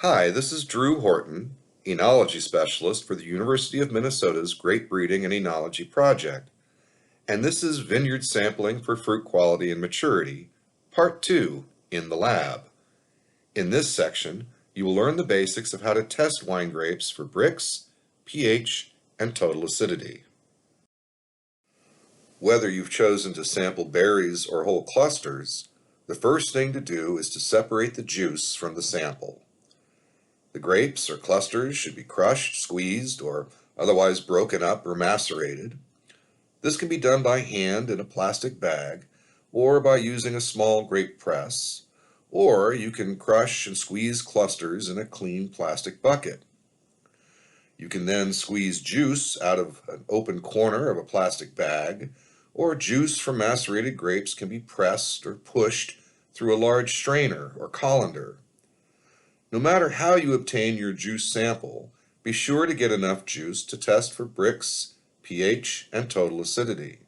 Hi, this is Drew Horton, Enology Specialist for the University of Minnesota's Grape Breeding and Enology Project, and this is Vineyard Sampling for Fruit Quality and Maturity, Part 2, in the Lab. In this section, you will learn the basics of how to test wine grapes for Brix, pH, and total acidity. Whether you've chosen to sample berries or whole clusters, the first thing to do is to separate the juice from the sample. The grapes or clusters should be crushed, squeezed, or otherwise broken up or macerated. This can be done by hand in a plastic bag, or by using a small grape press, or you can crush and squeeze clusters in a clean plastic bucket. You can then squeeze juice out of an open corner of a plastic bag, or juice from macerated grapes can be pressed or pushed through a large strainer or colander. No matter how you obtain your juice sample, be sure to get enough juice to test for Brix, pH, and total acidity.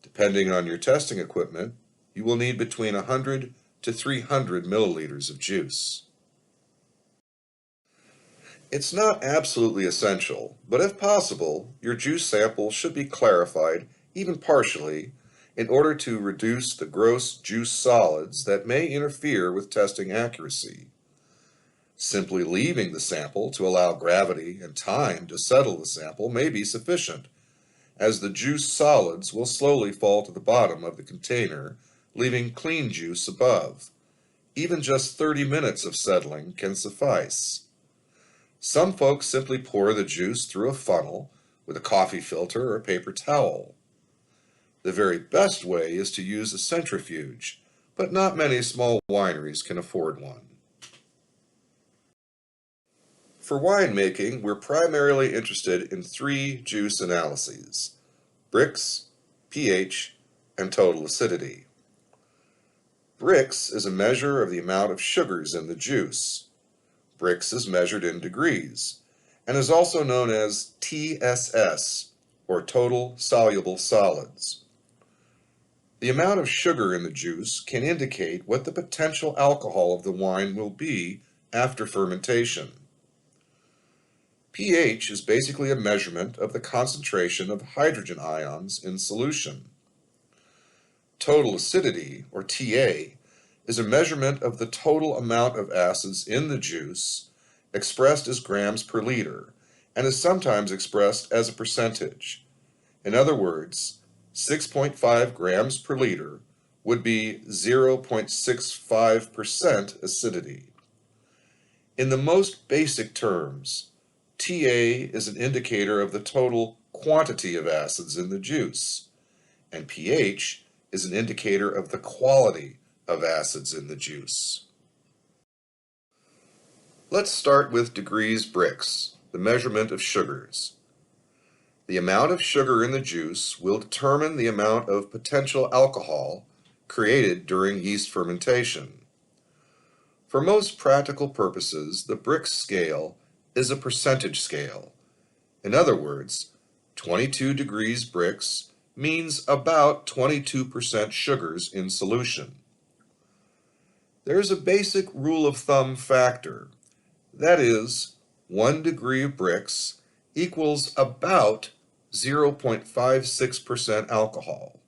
Depending on your testing equipment, you will need between 100 to 300 milliliters of juice. It's not absolutely essential, but if possible, your juice sample should be clarified, even partially, in order to reduce the gross juice solids that may interfere with testing accuracy. Simply leaving the sample to allow gravity and time to settle the sample may be sufficient, as the juice solids will slowly fall to the bottom of the container, leaving clean juice above. Even just 30 minutes of settling can suffice. Some folks simply pour the juice through a funnel with a coffee filter or a paper towel. The very best way is to use a centrifuge, but not many small wineries can afford one. For winemaking, we're primarily interested in three juice analyses: Brix, pH, and total acidity. Brix is a measure of the amount of sugars in the juice. Brix is measured in degrees, and is also known as TSS, or total soluble solids. The amount of sugar in the juice can indicate what the potential alcohol of the wine will be after fermentation. pH is basically a measurement of the concentration of hydrogen ions in solution. Total acidity, or TA, is a measurement of the total amount of acids in the juice expressed as grams per liter, and is sometimes expressed as a percentage. In other words, 6.5 grams per liter would be 0.65% acidity. In the most basic terms, TA is an indicator of the total quantity of acids in the juice, and pH is an indicator of the quality of acids in the juice. Let's start with degrees Brix, the measurement of sugars. The amount of sugar in the juice will determine the amount of potential alcohol created during yeast fermentation. For most practical purposes, the Brix scale is a percentage scale. In other words, 22 degrees Brix means about 22% sugars in solution. There's a basic rule of thumb factor. That is, 1 degree of Brix equals about 0.56% alcohol.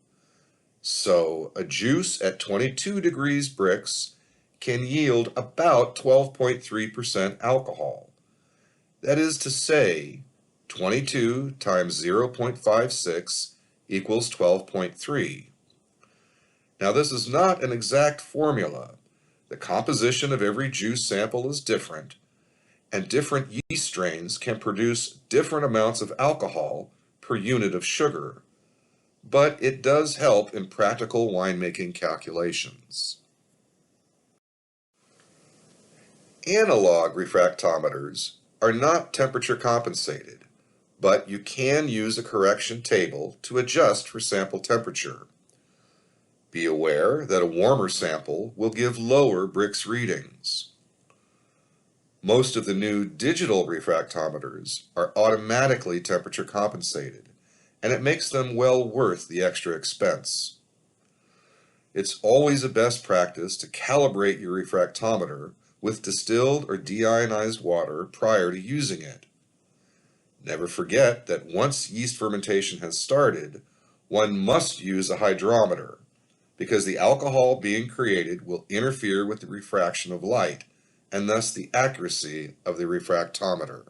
So a juice at 22 degrees Brix can yield about 12.3% alcohol. That is to say, 22 times 0.56 equals 12.3. Now this is not an exact formula. The composition of every juice sample is different, and different yeast strains can produce different amounts of alcohol per unit of sugar, but it does help in practical winemaking calculations. Analog refractometers are not temperature compensated, but you can use a correction table to adjust for sample temperature. Be aware that a warmer sample will give lower Brix readings. Most of the new digital refractometers are automatically temperature compensated, and it makes them well worth the extra expense. It's always a best practice to calibrate your refractometer with distilled or deionized water prior to using it. Never forget that once yeast fermentation has started, one must use a hydrometer, because the alcohol being created will interfere with the refraction of light, and thus the accuracy of the refractometer.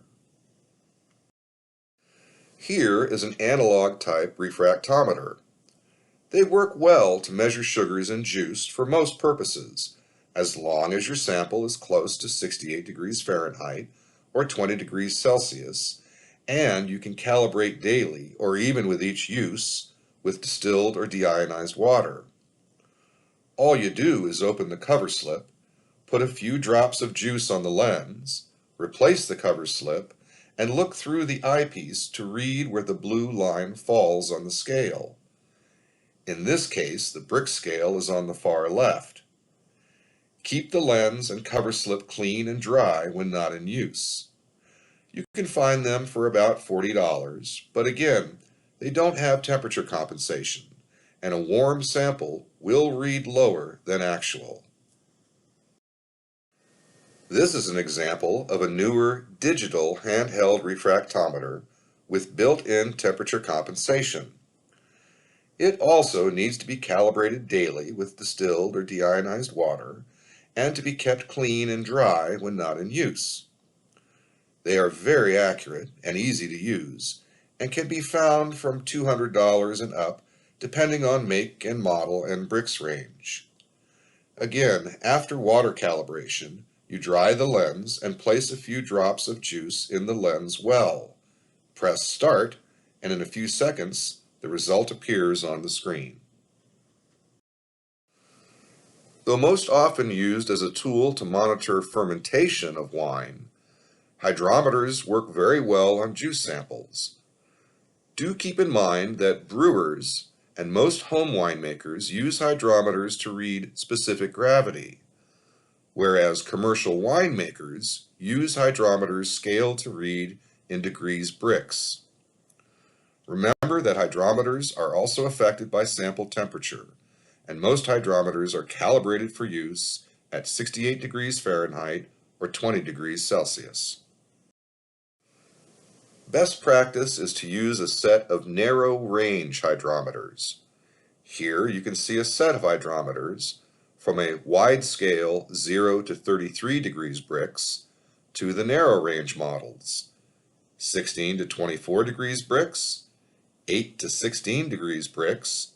Here is an analog type refractometer. They work well to measure sugars in juice for most purposes, as long as your sample is close to 68 degrees Fahrenheit or 20 degrees Celsius, and you can calibrate daily or even with each use with distilled or deionized water. All you do is open the cover slip, put a few drops of juice on the lens, replace the cover slip, and look through the eyepiece to read where the blue line falls on the scale. In this case, the Brix scale is on the far left. Keep the lens and cover slip clean and dry when not in use. You can find them for about $40, but again, they don't have temperature compensation, and a warm sample will read lower than actual. This is an example of a newer digital handheld refractometer with built-in temperature compensation. It also needs to be calibrated daily with distilled or deionized water and to be kept clean and dry when not in use. They are very accurate and easy to use and can be found from $200 and up depending on make and model and Brix range. Again, after water calibration, you dry the lens and place a few drops of juice in the lens well. Press start, and in a few seconds, the result appears on the screen. Though most often used as a tool to monitor fermentation of wine, hydrometers work very well on juice samples. Do keep in mind that brewers and most home winemakers use hydrometers to read specific gravity, whereas commercial winemakers use hydrometers scaled to read in degrees Brix. Remember that hydrometers are also affected by sample temperature, and most hydrometers are calibrated for use at 68 degrees Fahrenheit or 20 degrees Celsius. Best practice is to use a set of narrow range hydrometers. Here you can see a set of hydrometers from a wide scale 0 to 33 degrees Brix to the narrow range models, 16 to 24 degrees Brix, 8 to 16 degrees Brix,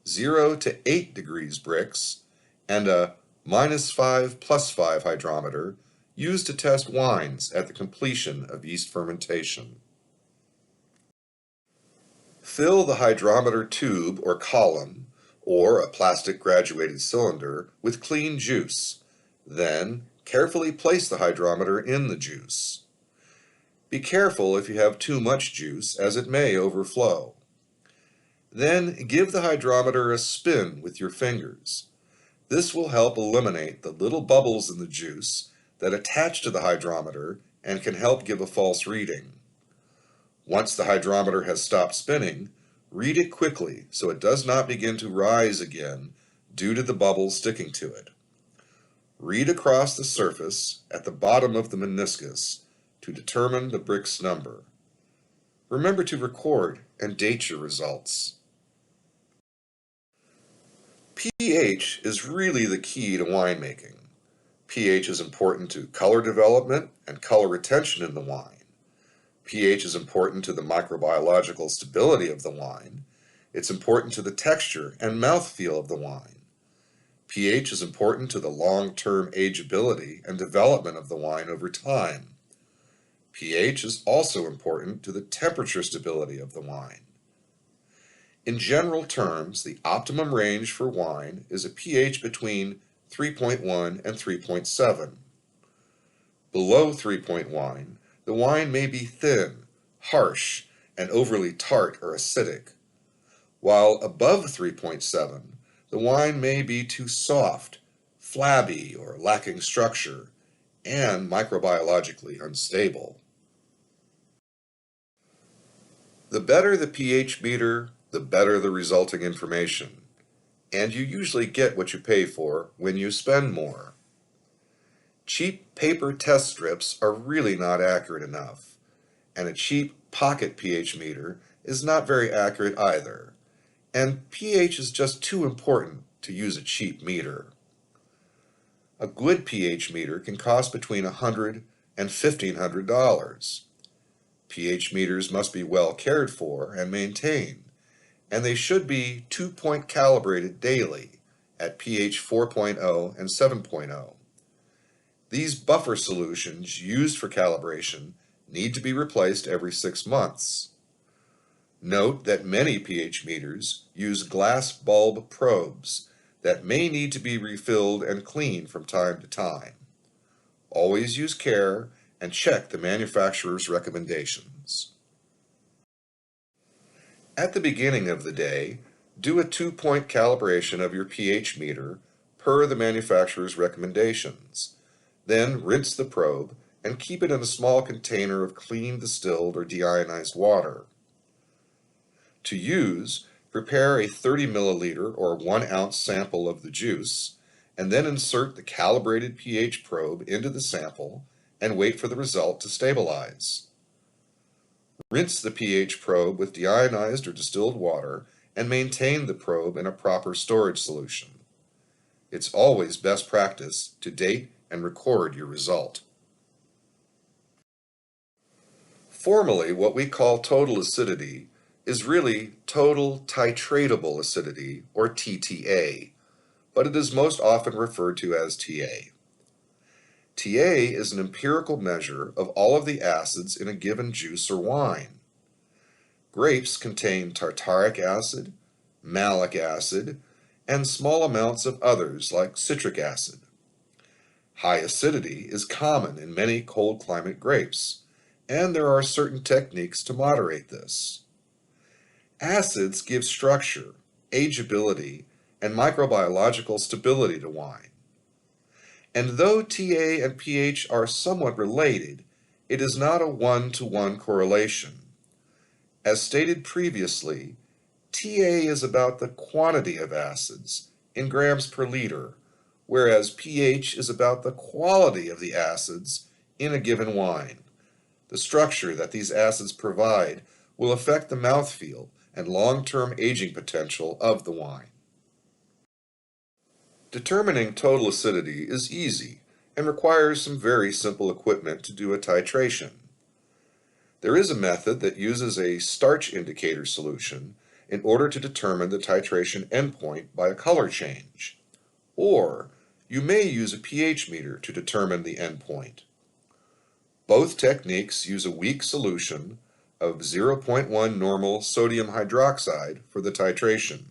0 to 8 degrees Brix, and a -5 +5 hydrometer used to test wines at the completion of yeast fermentation. Fill the hydrometer tube or column, or a plastic graduated cylinder, with clean juice. Then, carefully place the hydrometer in the juice. Be careful if you have too much juice, as it may overflow. Then, give the hydrometer a spin with your fingers. This will help eliminate the little bubbles in the juice that attach to the hydrometer and can help give a false reading. Once the hydrometer has stopped spinning, read it quickly so it does not begin to rise again due to the bubbles sticking to it. Read across the surface at the bottom of the meniscus to determine the Brix number. Remember to record and date your results. pH is really the key to winemaking. pH is important to color development and color retention in the wine. pH is important to the microbiological stability of the wine. It's important to the texture and mouthfeel of the wine. pH is important to the long-term ageability and development of the wine over time. pH is also important to the temperature stability of the wine. In general terms, the optimum range for wine is a pH between 3.1 and 3.7. Below 3.1, the wine may be thin, harsh, and overly tart or acidic, while above 3.7, the wine may be too soft, flabby, or lacking structure, and microbiologically unstable. The better the pH meter, the better the resulting information, and you usually get what you pay for when you spend more. Cheap paper test strips are really not accurate enough, and a cheap pocket pH meter is not very accurate either, and pH is just too important to use a cheap meter. A good pH meter can cost between $100 and $1,500. pH meters must be well cared for and maintained, and they should be 2-point calibrated daily at pH 4.0 and 7.0. These buffer solutions used for calibration need to be replaced every 6 months. Note that many pH meters use glass bulb probes that may need to be refilled and cleaned from time to time. Always use care and check the manufacturer's recommendations. At the beginning of the day, do a 2-point calibration of your pH meter per the manufacturer's recommendations. Then rinse the probe and keep it in a small container of clean distilled or deionized water. To use, prepare a 30 milliliter or 1 ounce sample of the juice, and then insert the calibrated pH probe into the sample and wait for the result to stabilize. Rinse the pH probe with deionized or distilled water and maintain the probe in a proper storage solution. It's always best practice to date and record your result. Formally, what we call total acidity is really total titratable acidity, or TTA, but it is most often referred to as TA. TA is an empirical measure of all of the acids in a given juice or wine. Grapes contain tartaric acid, malic acid, and small amounts of others like citric acid. High acidity is common in many cold climate grapes, and there are certain techniques to moderate this. Acids give structure, ageability, and microbiological stability to wine. And though TA and pH are somewhat related, it is not a one-to-one correlation. As stated previously, TA is about the quantity of acids in grams per liter, whereas pH is about the quality of the acids in a given wine. The structure that these acids provide will affect the mouthfeel and long-term aging potential of the wine. Determining total acidity is easy and requires some very simple equipment to do a titration. There is a method that uses a starch indicator solution in order to determine the titration endpoint by a color change, or you may use a pH meter to determine the endpoint. Both techniques use a weak solution of 0.1 normal sodium hydroxide for the titration.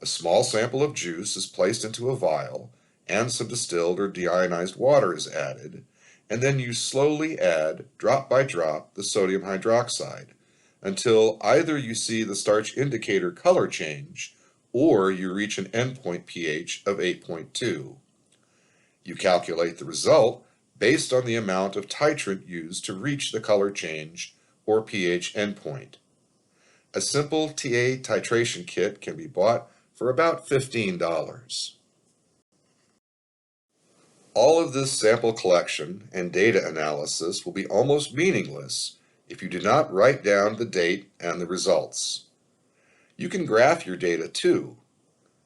A small sample of juice is placed into a vial, and some distilled or deionized water is added, and then you slowly add, drop by drop, the sodium hydroxide, until either you see the starch indicator color change, or you reach an endpoint pH of 8.2. You calculate the result based on the amount of titrant used to reach the color change or pH endpoint. A simple TA titration kit can be bought for about $15. All of this sample collection and data analysis will be almost meaningless if you do not write down the date and the results. You can graph your data too.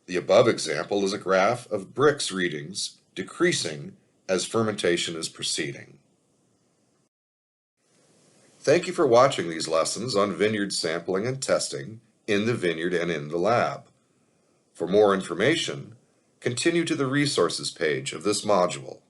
The above example is a graph of Brix readings decreasing as fermentation is proceeding. Thank you for watching these lessons on vineyard sampling and testing in the vineyard and in the lab. For more information, continue to the resources page of this module.